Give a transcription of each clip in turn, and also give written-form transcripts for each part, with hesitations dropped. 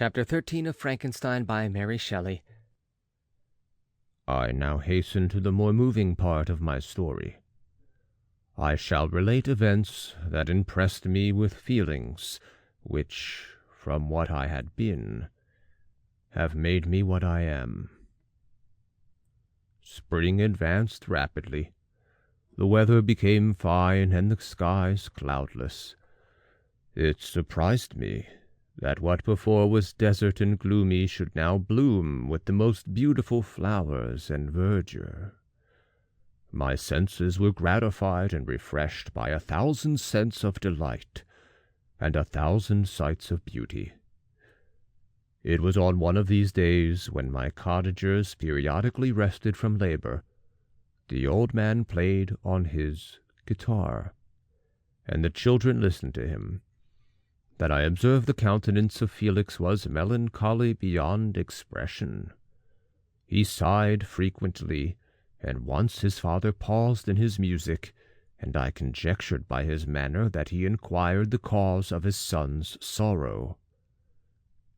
Chapter 13 of Frankenstein by Mary Shelley. I now hasten to the more moving part of my story. I shall relate events that impressed me with feelings which, from what I had been, have made me what I am. Spring advanced rapidly. The weather became fine and the skies cloudless. It surprised me that what before was desert and gloomy should now bloom with the most beautiful flowers and verdure. My senses were gratified and refreshed by 1,000 scents of delight and 1,000 sights of beauty. It was on one of these days, when my cottagers periodically rested from labor, the old man played on his guitar, and the children listened to him, that I observed the countenance of Felix was melancholy beyond expression. He sighed frequently, and once his father paused in his music, and I conjectured by his manner that he inquired the cause of his son's sorrow.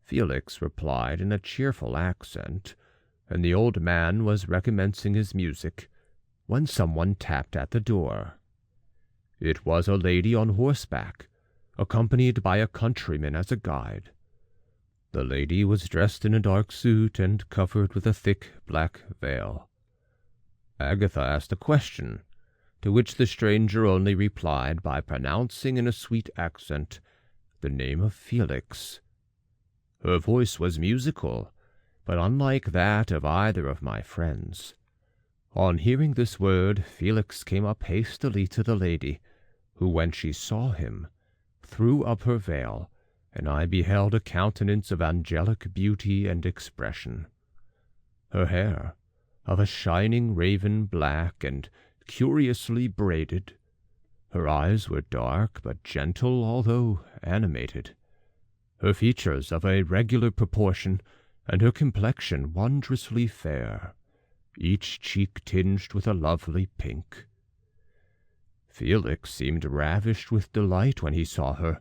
Felix replied in a cheerful accent, and the old man was recommencing his music, when someone tapped at the door. It was a lady on horseback, accompanied by a countryman as a guide. The lady was dressed in a dark suit and covered with a thick black veil. Agatha asked a question, to which the stranger only replied by pronouncing in a sweet accent the name of Felix. Her voice was musical, but unlike that of either of my friends. On hearing this word, Felix came up hastily to the lady, who, when she saw him, threw up her veil, and I beheld a countenance of angelic beauty and expression. Her hair, of a shining raven black and curiously braided. Her eyes were dark but gentle, although animated. Her features of a regular proportion, and her complexion wondrously fair, each cheek tinged with a lovely pink. Felix seemed ravished with delight when he saw her.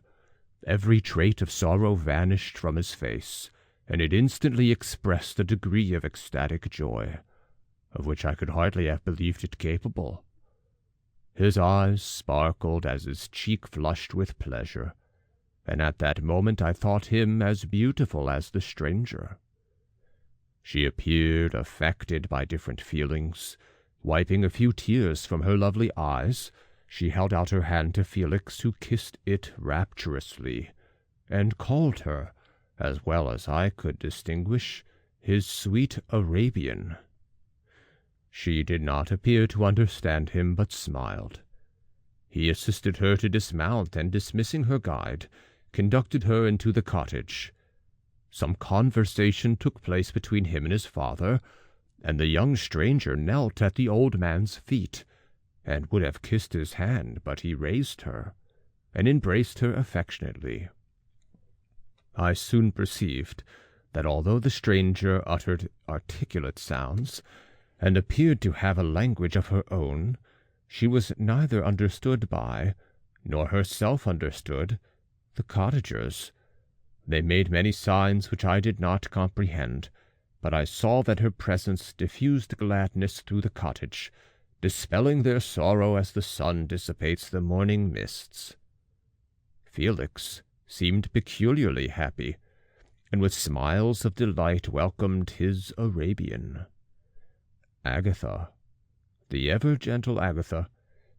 Every trait of sorrow vanished from his face, and it instantly expressed a degree of ecstatic joy, of which I could hardly have believed it capable. His eyes sparkled as his cheek flushed with pleasure, and at that moment I thought him as beautiful as the stranger. She appeared affected by different feelings. Wiping a few tears from her lovely eyes, she held out her hand to Felix, who kissed it rapturously, and called her, as well as I could distinguish, his sweet Arabian. She did not appear to understand him, but smiled. He assisted her to dismount, and dismissing her guide, conducted her into the cottage. Some conversation took place between him and his father, and the young stranger knelt at the old man's feet, and would have kissed his hand, but he raised her, and embraced her affectionately. I soon perceived that although the stranger uttered articulate sounds, and appeared to have a language of her own, she was neither understood by, nor herself understood, the cottagers. They made many signs which I did not comprehend, but I saw that her presence diffused gladness through the cottage, dispelling their sorrow as the sun dissipates the morning mists. Felix seemed peculiarly happy, and with smiles of delight welcomed his Arabian. Agatha, the ever-gentle Agatha,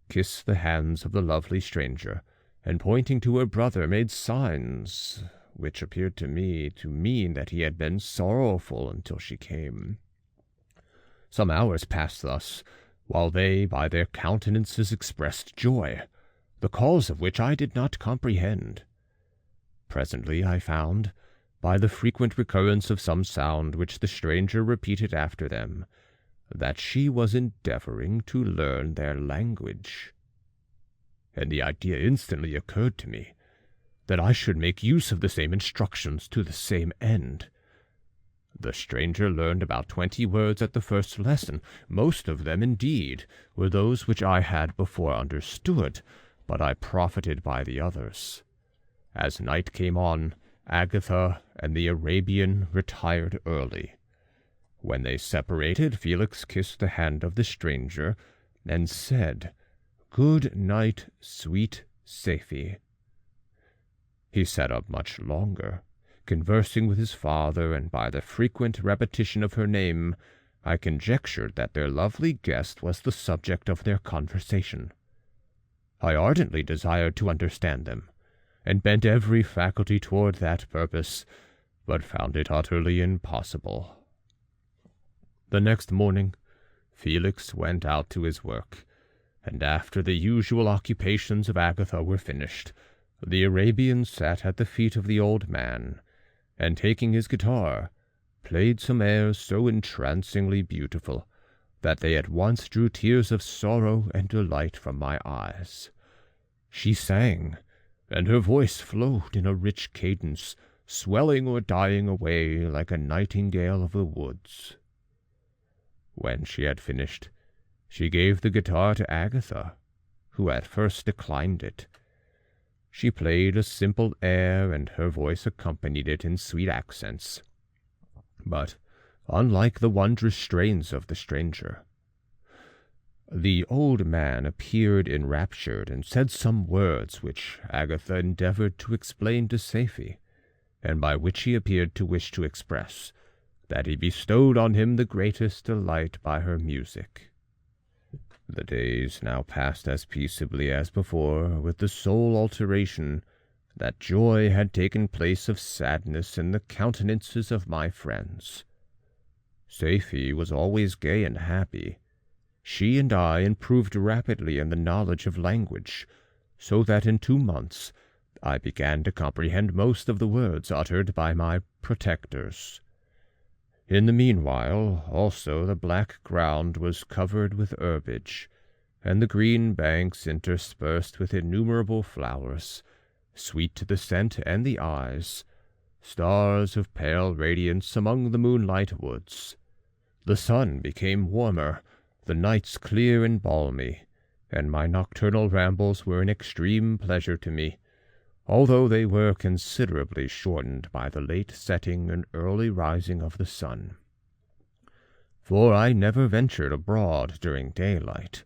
kissed the hands of the lovely stranger, and pointing to her brother made signs which appeared to me to mean that he had been sorrowful until she came. Some hours passed thus, while they by their countenances expressed joy, the cause of which I did not comprehend. Presently I found, by the frequent recurrence of some sound which the stranger repeated after them, that she was endeavoring to learn their language. And the idea instantly occurred to me that I should make use of the same instructions to the same end. The stranger learned about 20 words at the first lesson. Most of them, indeed, were those which I had before understood, but I profited by the others. As night came on, Agatha and the Arabian retired early. When they separated, Felix kissed the hand of the stranger, and said, "Good night, sweet Safie." He sat up much longer, conversing with his father, and by the frequent repetition of her name, I conjectured that their lovely guest was the subject of their conversation. I ardently desired to understand them, and bent every faculty toward that purpose, but found it utterly impossible. The next morning, Felix went out to his work, and after the usual occupations of Agatha were finished, the Arabian sat at the feet of the old man, and taking his guitar, played some airs so entrancingly beautiful that they at once drew tears of sorrow and delight from my eyes. She sang, and her voice flowed in a rich cadence, swelling or dying away like a nightingale of the woods. When she had finished, she gave the guitar to Agatha, who at first declined it. She played a simple air, and her voice accompanied it in sweet accents. But, unlike the wondrous strains of the stranger, the old man appeared enraptured and said some words which Agatha endeavored to explain to Safie, and by which he appeared to wish to express that he bestowed on him the greatest delight by her music. The days now passed as peaceably as before, with the sole alteration that joy had taken place of sadness in the countenances of my friends. Safie was always gay and happy. She and I improved rapidly in the knowledge of language, so that in 2 months I began to comprehend most of the words uttered by my protectors. In the meanwhile, also, the black ground was covered with herbage, and the green banks interspersed with innumerable flowers, sweet to the scent and the eyes, stars of pale radiance among the moonlight woods. The sun became warmer, the nights clear and balmy, and my nocturnal rambles were an extreme pleasure to me, although they were considerably shortened by the late setting and early rising of the sun. For I never ventured abroad during daylight,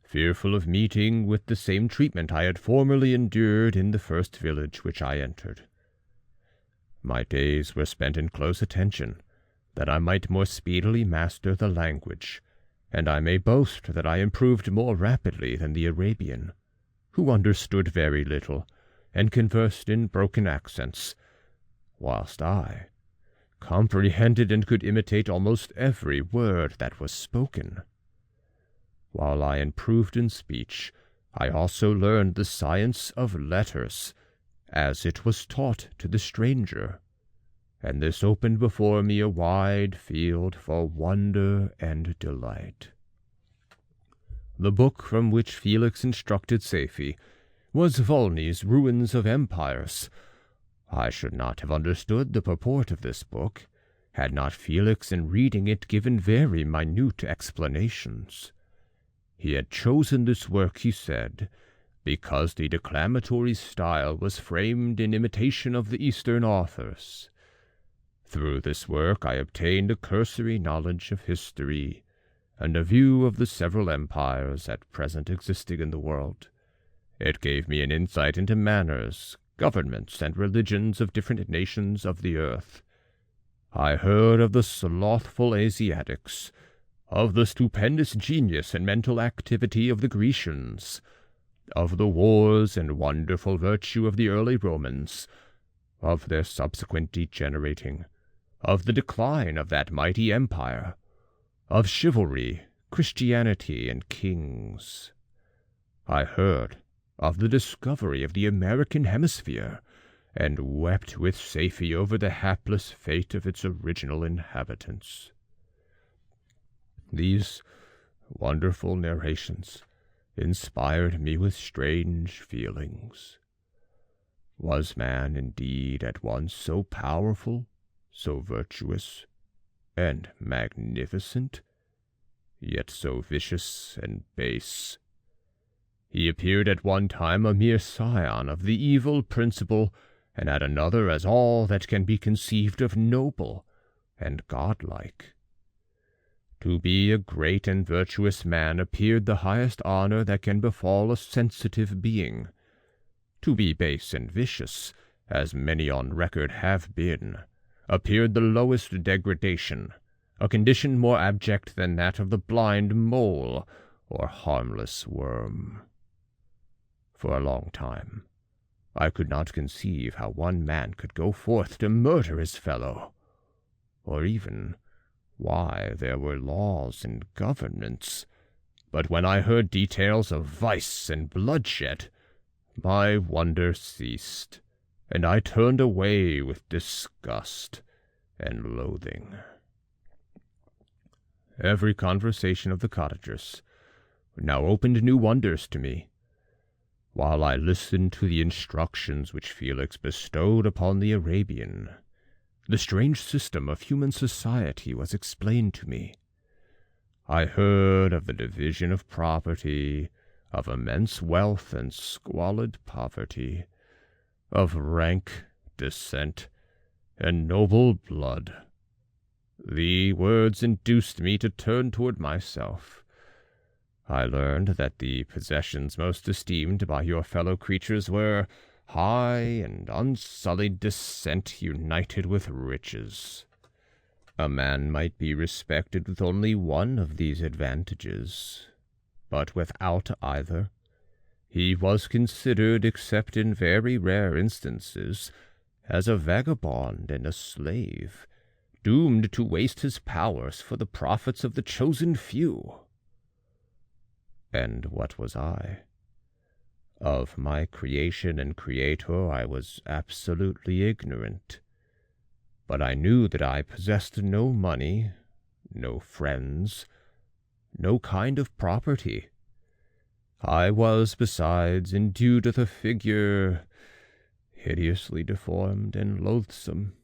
fearful of meeting with the same treatment I had formerly endured in the first village which I entered. My days were spent in close attention, that I might more speedily master the language, and I may boast that I improved more rapidly than the Arabian, who understood very little, and conversed in broken accents, whilst I comprehended and could imitate almost every word that was spoken. While I improved in speech, I also learned the science of letters, as it was taught to the stranger, and this opened before me a wide field for wonder and delight. The book from which Felix instructed Safie was Volney's Ruins of Empires. I should not have understood the purport of this book, had not Felix in reading it given very minute explanations. He had chosen this work, he said, because the declamatory style was framed in imitation of the Eastern authors. Through this work I obtained a cursory knowledge of history, and a view of the several empires at present existing in the world. It gave me an insight into manners, governments, and religions of different nations of the earth. I heard of the slothful Asiatics, of the stupendous genius and mental activity of the Grecians, of the wars and wonderful virtue of the early Romans, of their subsequent degenerating, of the decline of that mighty empire, of chivalry, Christianity, and kings. I heard of the discovery of the American hemisphere, and wept with Safie over the hapless fate of its original inhabitants. These wonderful narrations inspired me with strange feelings. Was man indeed at once so powerful, so virtuous, and magnificent, yet so vicious and base? He appeared at one time a mere scion of the evil principle and at another as all that can be conceived of noble and godlike. To be a great and virtuous man appeared the highest honor that can befall a sensitive being. To be base and vicious, as many on record have been, appeared the lowest degradation, a condition more abject than that of the blind mole or harmless worm. For a long time, I could not conceive how one man could go forth to murder his fellow, or even why there were laws and governments. But when I heard details of vice and bloodshed, my wonder ceased, and I turned away with disgust and loathing. Every conversation of the cottagers now opened new wonders to me, while I listened to the instructions which Felix bestowed upon the Arabian. The strange system of human society was explained to me. I heard of the division of property, of immense wealth and squalid poverty, of rank, descent, and noble blood. The words induced me to turn toward myself. I learned that the possessions most esteemed by your fellow creatures were high and unsullied descent united with riches. A man might be respected with only one of these advantages, but without either, he was considered, except in very rare instances, as a vagabond and a slave, doomed to waste his powers for the profits of the chosen few. And what was I? Of my creation and creator I was absolutely ignorant, but I knew that I possessed no money, no friends, no kind of property. I was, besides, endued with a figure hideously deformed and loathsome.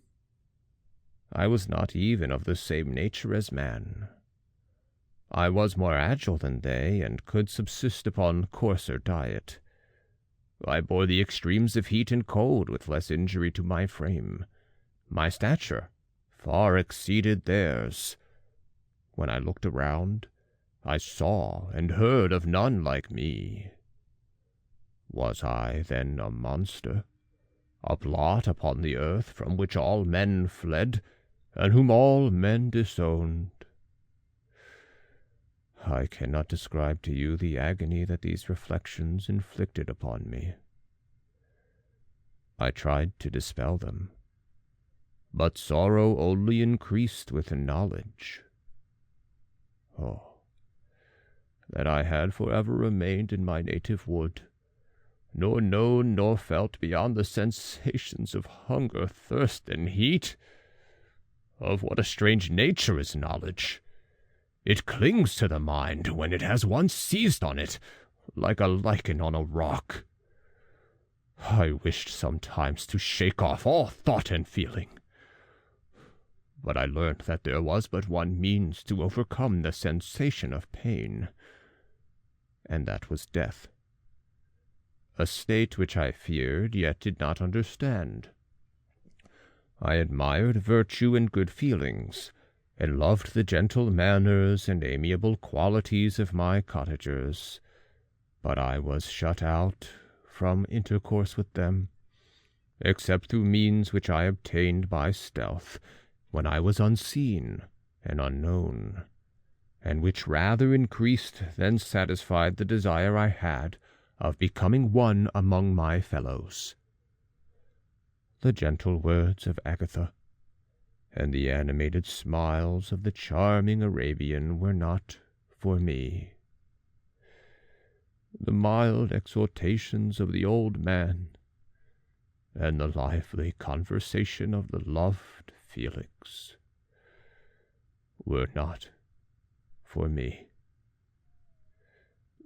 I was not even of the same nature as man. I was more agile than they, and could subsist upon coarser diet. I bore the extremes of heat and cold with less injury to my frame. My stature far exceeded theirs. When I looked around, I saw and heard of none like me. Was I, then, a monster, a blot upon the earth from which all men fled, and whom all men disowned? I cannot describe to you the agony that these reflections inflicted upon me. I tried to dispel them, but sorrow only increased with knowledge. Oh, that I had forever remained in my native wood, nor known nor felt beyond the sensations of hunger, thirst, and heat. Of what a strange nature is knowledge! It clings to the mind when it has once seized on it, like a lichen on a rock. I wished sometimes to shake off all thought and feeling, but I learned that there was but one means to overcome the sensation of pain, and that was death, a state which I feared yet did not understand. I admired virtue and good feelings, and loved the gentle manners and amiable qualities of my cottagers, but I was shut out from intercourse with them, except through means which I obtained by stealth, when I was unseen and unknown, and which rather increased than satisfied the desire I had of becoming one among my fellows. The gentle words of Agatha and the animated smiles of the charming Arabian were not for me. The mild exhortations of the old man and the lively conversation of the loved Felix were not for me.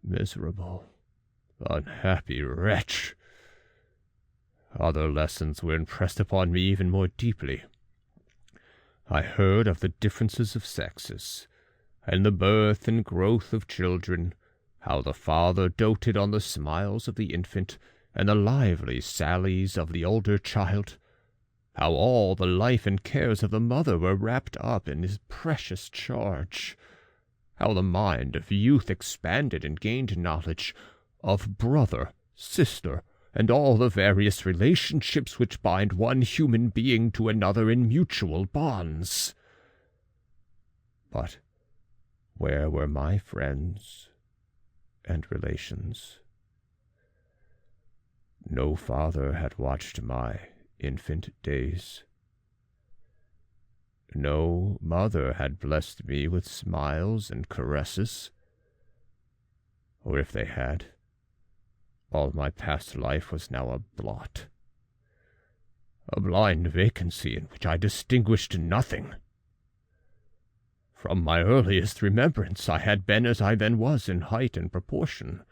Miserable, unhappy wretch! Other lessons were impressed upon me even more deeply. I heard of the differences of sexes, and the birth and growth of children, how the father doted on the smiles of the infant, and the lively sallies of the older child, how all the life and cares of the mother were wrapped up in his precious charge, how the mind of youth expanded and gained knowledge of brother, sister, and all the various relationships which bind one human being to another in mutual bonds. But where were my friends and relations? No father had watched my infant days. No mother had blessed me with smiles and caresses, or if they had, all my past life was now a blot, a blind vacancy in which I distinguished nothing. From my earliest remembrance I had been as I then was in height and proportion.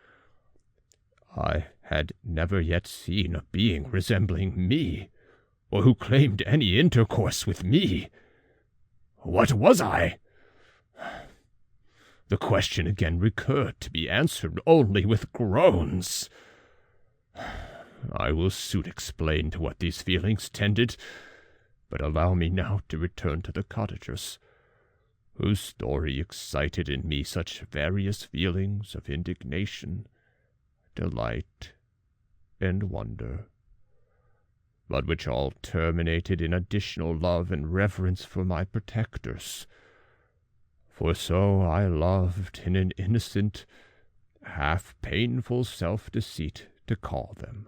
I had never yet seen a being resembling me, or who claimed any intercourse with me. What was I? The question again recurred, to be answered only with groans. I will soon explain to what these feelings tended, but allow me now to return to the cottagers, whose story excited in me such various feelings of indignation, delight, and wonder, but which all terminated in additional love and reverence for my protectors, for so I loved in an innocent, half-painful self-deceit to call them.